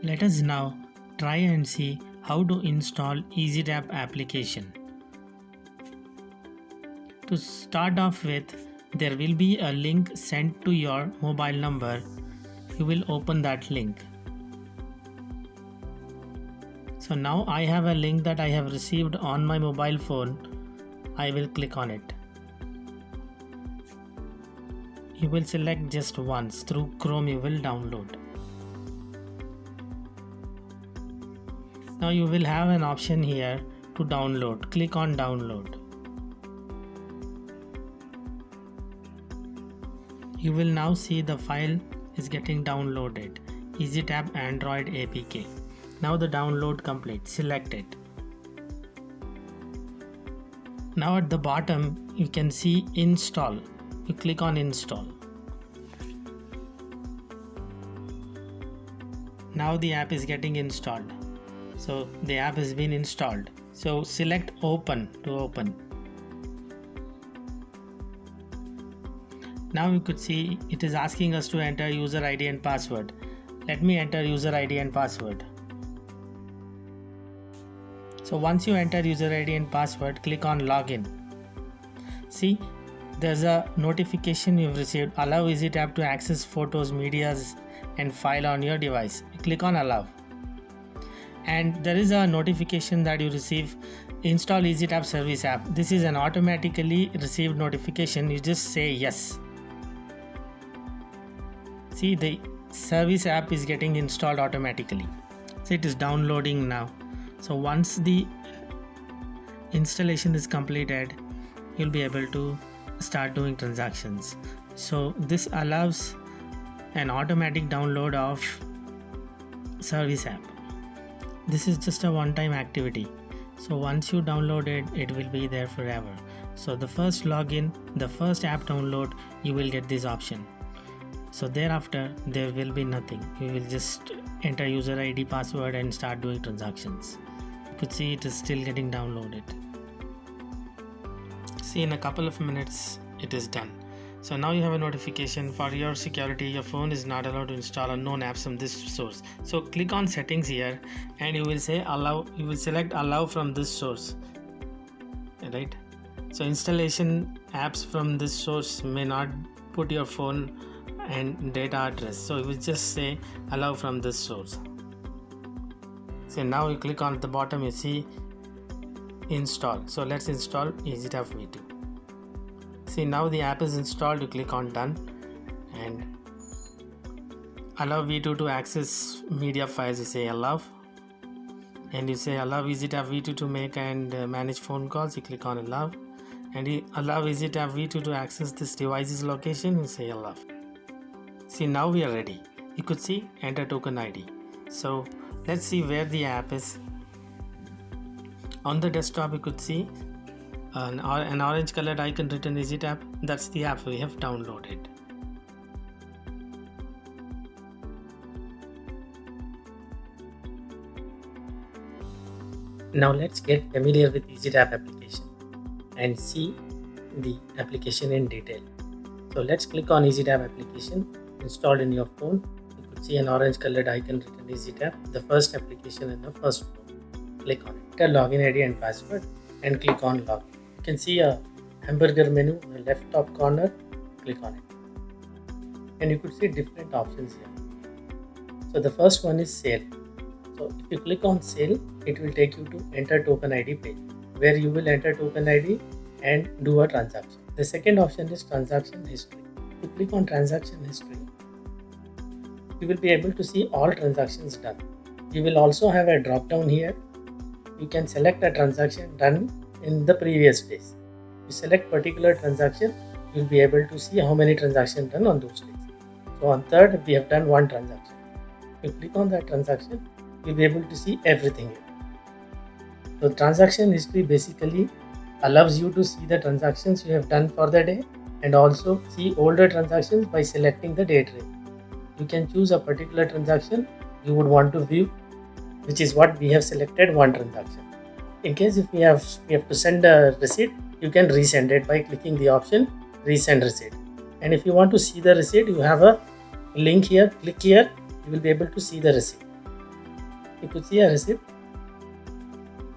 Let us now try and see how to install EasyTap application. To start off with, there will be a link sent to your mobile number. You will open that link. So now I have a link that I have received on my mobile phone. I will click on it. You will select just once. Through Chrome you will download. Now you will have an option here to download. Click on download. You will now see the file is getting downloaded. EasyTap Android APK. Now the download complete. Select it. Now at the bottom you can see install. You click on install. Now the app is getting installed. So the app has been installed. So select open to open. Now you could see it is asking us to enter user ID and password. Let me enter user ID and password. So once you enter user ID and password, click on login. See, there's a notification you've received. Allow EasyTap to access photos, medias and file on your device. Click on allow. And there is a notification that you receive install EasyTap service app. This is an automatically received notification. You just say yes. See, the service app is getting installed automatically. So it is downloading now. So once the installation is completed, you'll be able to start doing transactions. So this allows an automatic download of service app. This is just a one-time activity. So once you download it, it will be there forever. So the first login, the first app download, you will get this option. So thereafter there will be nothing. You will just enter user ID, password and start doing transactions. You could see it is still getting downloaded. See, in a couple of minutes it is done. So now you have a notification. For your security, your phone is not allowed to install unknown apps from this source. So click on settings here and you will say allow. You will select allow from this source, right? So installation apps from this source may not put your phone and data address, so you will just say allow from this source. So now you click on the bottom, you see install. So let's install EasyTap V2. See, now the app is installed. You click on done and allow V2 to access media files. You say allow and you say allow EasyTap V2 to make and manage phone calls. You click on allow and you allow EasyTap V2 to access this device's location. You say allow. See, now we are ready. You could see enter token ID. So let's see where the app is. On the desktop you could see an orange colored icon written EasyTap. That's the app we have downloaded. Now let's get familiar with EasyTap application and see the application in detail. So let's click on EasyTap application installed in your phone. You could see an orange colored icon written EasyTap, the first application in the first phone. Click on it. Enter login ID and password and click on login. You can see a hamburger menu in the left top corner. Click on it and you could see different options here. So the first one is sale. So if you click on sale, it will take you to enter token ID page where you will enter token ID and do a transaction. The second option is transaction history. If you click on transaction history, you will be able to see all transactions done. You will also have a drop down here. You can select a transaction done in the previous days. You select particular transaction, you will be able to see how many transactions done on those days. So on third, we have done one transaction. If you click on that transaction, you will be able to see everything here. So transaction history basically allows you to see the transactions you have done for the day and also see older transactions by selecting the date range. You can choose a particular transaction you would want to view, which is what we have selected, one transaction. In case if we have to send a receipt, you can resend it by clicking the option resend receipt. And if you want to see the receipt, you have a link here. Click here, you will be able to see the receipt. You could see a receipt,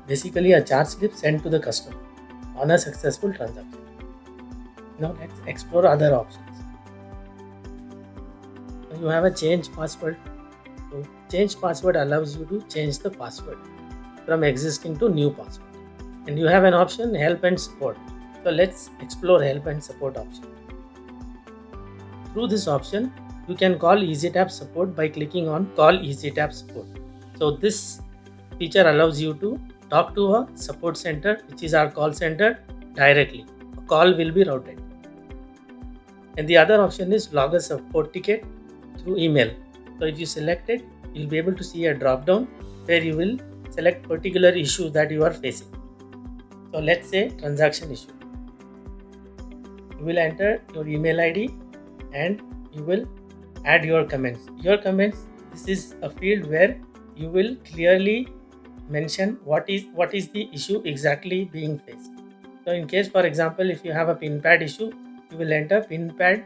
basically a charge slip sent to the customer on a successful transaction. Now let's explore other options. You have a change password. So change password allows you to change the password from existing to new password. And you have an option help and support. So let's explore help and support option. Through this option, you can call EasyTap support by clicking on call EasyTap support. So this feature allows you to talk to a support center, which is our call center, directly. A call will be routed. And the other option is log a support ticket through email. So if you select it, you'll be able to see a drop down where you will select particular issue that you are facing. So let's say transaction issue. You will enter your email ID and you will add your comments. Your comments, this is a field where you will clearly mention what is the issue exactly being faced. So in case, for example, if you have a pin pad issue, you will enter pin pad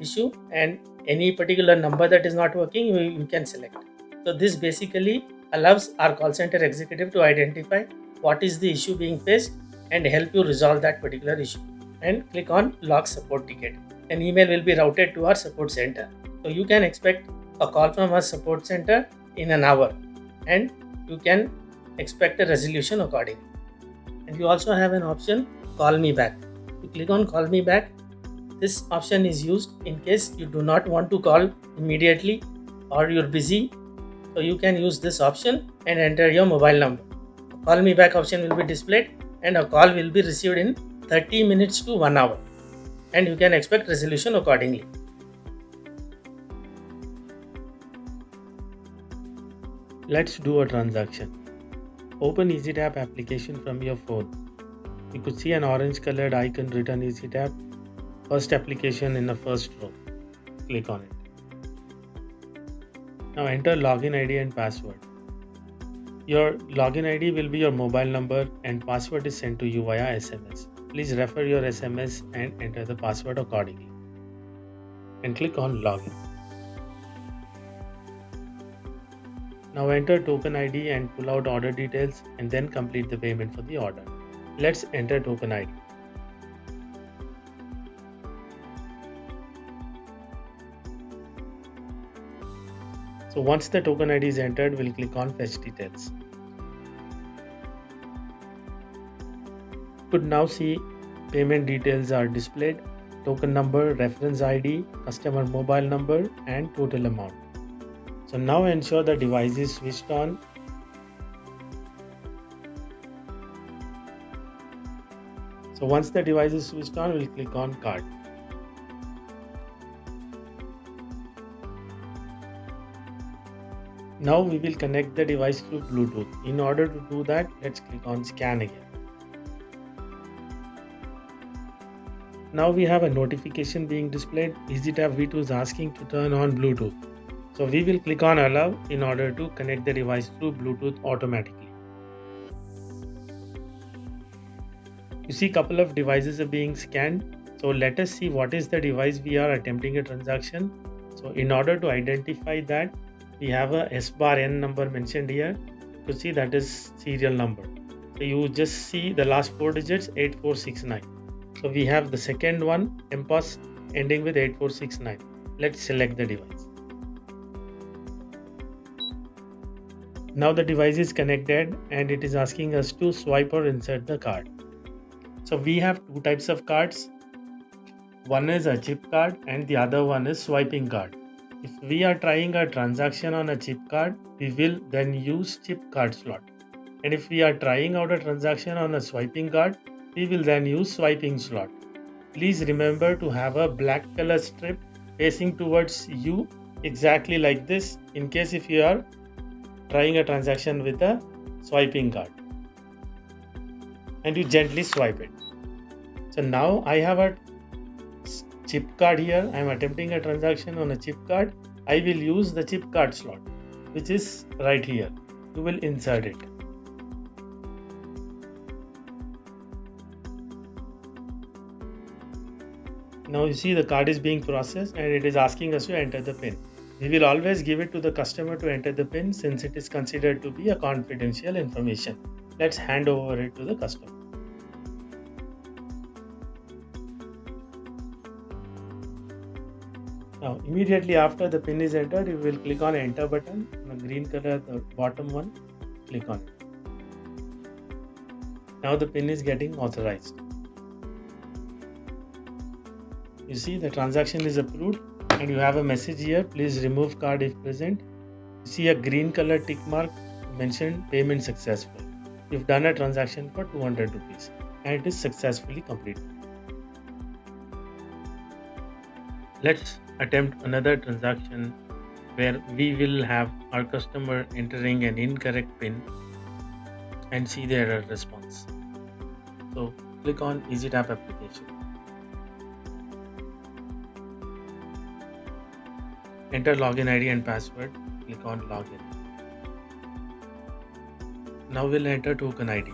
issue and any particular number that is not working, you can select. So this basically allows our call center executive to identify what is the issue being faced and help you resolve that particular issue. And click on log support ticket. An email will be routed to our support center. So you can expect a call from our support center in an hour and you can expect a resolution accordingly. And you also have an option call me back. You click on call me back. This option is used in case you do not want to call immediately or you're busy. So you can use this option and enter your mobile number. A call me back option will be displayed and a call will be received in 30 minutes to 1 hour. And you can expect resolution accordingly. Let's do a transaction. Open EasyTap application from your phone. You could see an orange colored icon written EasyTap. First application in the first row. Click on it. Now enter login ID and password. Your login ID will be your mobile number and password is sent to you via SMS. Please refer your SMS and enter the password accordingly. And click on login. Now enter token ID and pull out order details and then complete the payment for the order. Let's enter token ID. So once the token ID is entered, we'll click on fetch details. You could now see payment details are displayed, token number, reference ID, customer mobile number and total amount. So now ensure the device is switched on. So once the device is switched on, we'll click on card. Now we will connect the device through Bluetooth. In order to do that, let's click on scan again. Now we have a notification being displayed. EasyTap V2 is asking to turn on Bluetooth. So we will click on allow in order to connect the device through Bluetooth automatically. You see a couple of devices are being scanned. So let us see what is the device we are attempting a transaction. So in order to identify that, we have a S/N number mentioned here. You can see that is serial number. So you just see the last 4 digits 8469. So we have the second one MPOS ending with 8469. Let's select the device. Now the device is connected and it is asking us to swipe or insert the card. So we have two types of cards. One is a chip card and the other one is swiping card. If we are trying a transaction on a chip card, we will then use chip card slot. And if we are trying out a transaction on a swiping card, we will then use swiping slot. Please remember to have a black color strip facing towards you exactly like this in case if you are trying a transaction with a swiping card. And you gently swipe it. So now I have a chip card here. I am attempting a transaction on a chip card. I will use the chip card slot, which is right here. You will insert it. Now you see the card is being processed and it is asking us to enter the PIN. We will always give it to the customer to enter the PIN since it is considered to be a confidential information. Let's hand over it to the customer. Now, immediately after the PIN is entered, you will click on Enter button. On the green color, the bottom one, click on it. Now the PIN is getting authorized. You see the transaction is approved and you have a message here, please remove card if present. You see a green color tick mark mentioned payment successful. You've done a transaction for 200 rupees and it is successfully completed. Let's attempt another transaction where we will have our customer entering an incorrect PIN and see the error response. So click on EasyTap application. Enter login ID and password. Click on login. Now we'll enter token ID.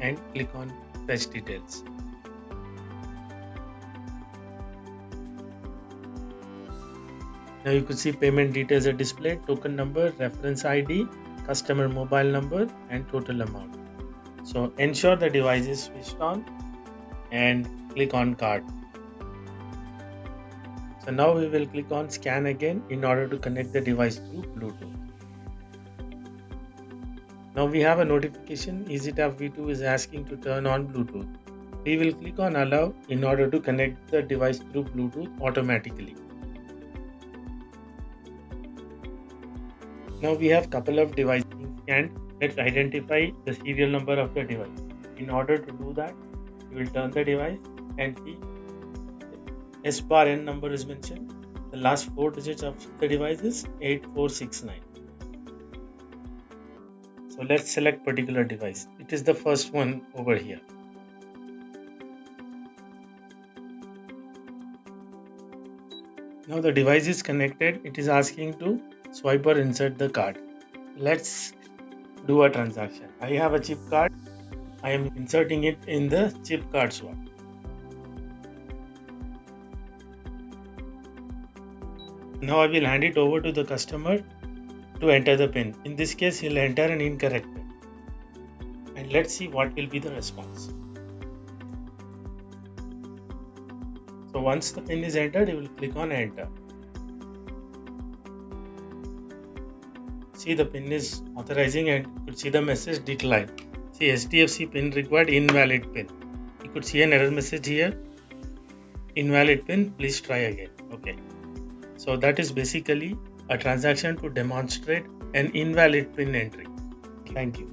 And click on fetch details. Now you could see payment details are displayed, token number, reference ID, customer mobile number and total amount. So ensure the device is switched on and click on card. So now we will click on scan again in order to connect the device through Bluetooth. Now we have a notification EasyTap V2 is asking to turn on Bluetooth. We will click on allow in order to connect the device through Bluetooth automatically. Now we have couple of devices scanned. Let's identify the serial number of the device. In order to do that, you will turn the device and see S bar N number is mentioned. The last 4 digits of the device is 8469. So let's select particular device. It is the first one over here. Now the device is connected. It is asking to swipe or insert the card. Let's do a transaction. I have a chip card. I am inserting it in the chip card swap. Now I will hand it over to the customer to enter the PIN. In this case, he'll enter an incorrect PIN. And let's see what will be the response. So once the PIN is entered, you will click on enter. See the PIN is authorizing and you could see the message decline. See HDFC PIN required, invalid PIN. You could see an error message here. Invalid PIN, please try again. Okay. So that is basically a transaction to demonstrate an invalid PIN entry. Thank you.